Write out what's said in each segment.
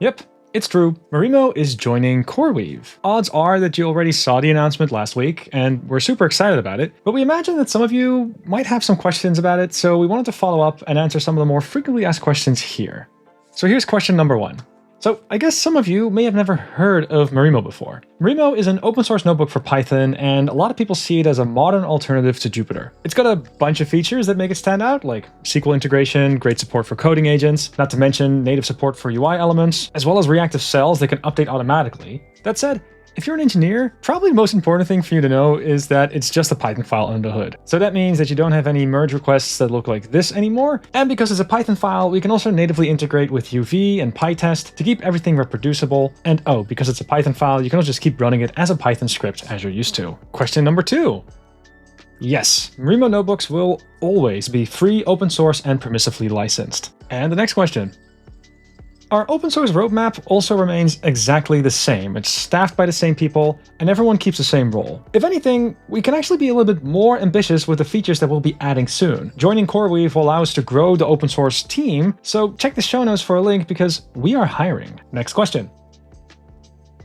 Yep, it's true. Marimo is joining CoreWeave. Odds are that you already saw the announcement last week, and we're super excited about it, but we imagine that some of you might have some questions about it, so we wanted to follow up and answer some of the more frequently asked questions here. So here's question number 1. So I guess some of you may have never heard of Marimo before. Marimo is an open source notebook for Python, and a lot of people see it as a modern alternative to Jupyter. It's got a bunch of features that make it stand out, like SQL integration, great support for coding agents, not to mention native support for UI elements, as well as reactive cells that can update automatically. That said, if you're an engineer, probably the most important thing for you to know is that it's just a Python file under the hood. So that means that you don't have any merge requests that look like this anymore. And because it's a Python file, we can also natively integrate with UV and PyTest to keep everything reproducible. And oh, because it's a Python file, you can also just keep running it as a Python script as you're used to. Question number 2. Yes, Marimo notebooks will always be free, open source, and permissively licensed. And the next question. Our open source roadmap also remains exactly the same. It's staffed by the same people, and everyone keeps the same role. If anything, we can actually be a little bit more ambitious with the features that we'll be adding soon. Joining CoreWeave will allow us to grow the open source team, so check the show notes for a link because we are hiring. Next question.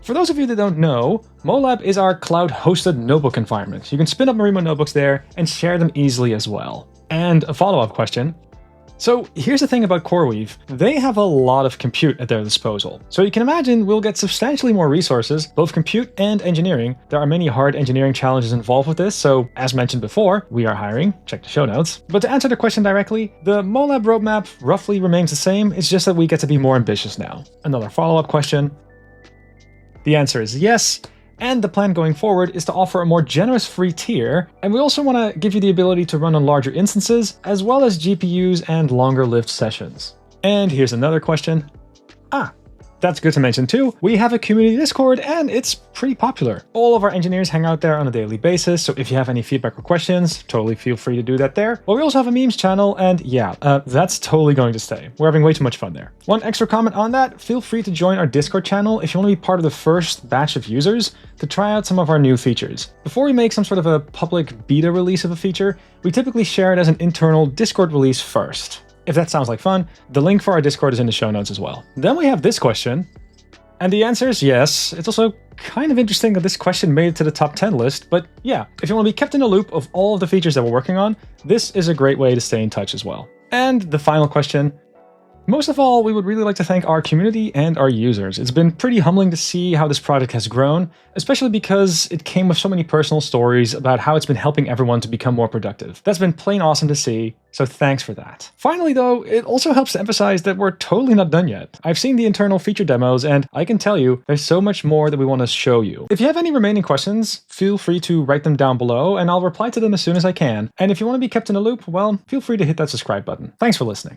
For those of you that don't know, MoLab is our cloud-hosted notebook environment. You can spin up Marimo notebooks there and share them easily as well. And a follow-up question. So here's the thing about CoreWeave, they have a lot of compute at their disposal. So you can imagine we'll get substantially more resources, both compute and engineering. There are many hard engineering challenges involved with this, so as mentioned before, we are hiring, check the show notes. But to answer the question directly, the MoLab roadmap roughly remains the same, it's just that we get to be more ambitious now. Another follow-up question. The answer is yes. And the plan going forward is to offer a more generous free tier, and we also want to give you the ability to run on larger instances, as well as GPUs and longer-lived sessions. And here's another question. That's good to mention too. We have a community Discord and it's pretty popular. All of our engineers hang out there on a daily basis, so if you have any feedback or questions, totally feel free to do that there. But we also have a memes channel and yeah, that's totally going to stay. We're having way too much fun there. One extra comment on that, feel free to join our Discord channel if you want to be part of the first batch of users to try out some of our new features. Before we make some sort of a public beta release of a feature, we typically share it as an internal Discord release first. If that sounds like fun, the link for our Discord is in the show notes as well. Then we have this question, and the answer is yes. It's also kind of interesting that this question made it to the top 10 list, but yeah, if you want to be kept in the loop of all of the features that we're working on, this is a great way to stay in touch as well. And the final question. Most of all, we would really like to thank our community and our users. It's been pretty humbling to see how this project has grown, especially because it came with so many personal stories about how it's been helping everyone to become more productive. That's been plain awesome to see, so thanks for that. Finally though, it also helps to emphasize that we're totally not done yet. I've seen the internal feature demos and I can tell you there's so much more that we want to show you. If you have any remaining questions, feel free to write them down below and I'll reply to them as soon as I can. And if you want to be kept in the loop, well, feel free to hit that subscribe button. Thanks for listening.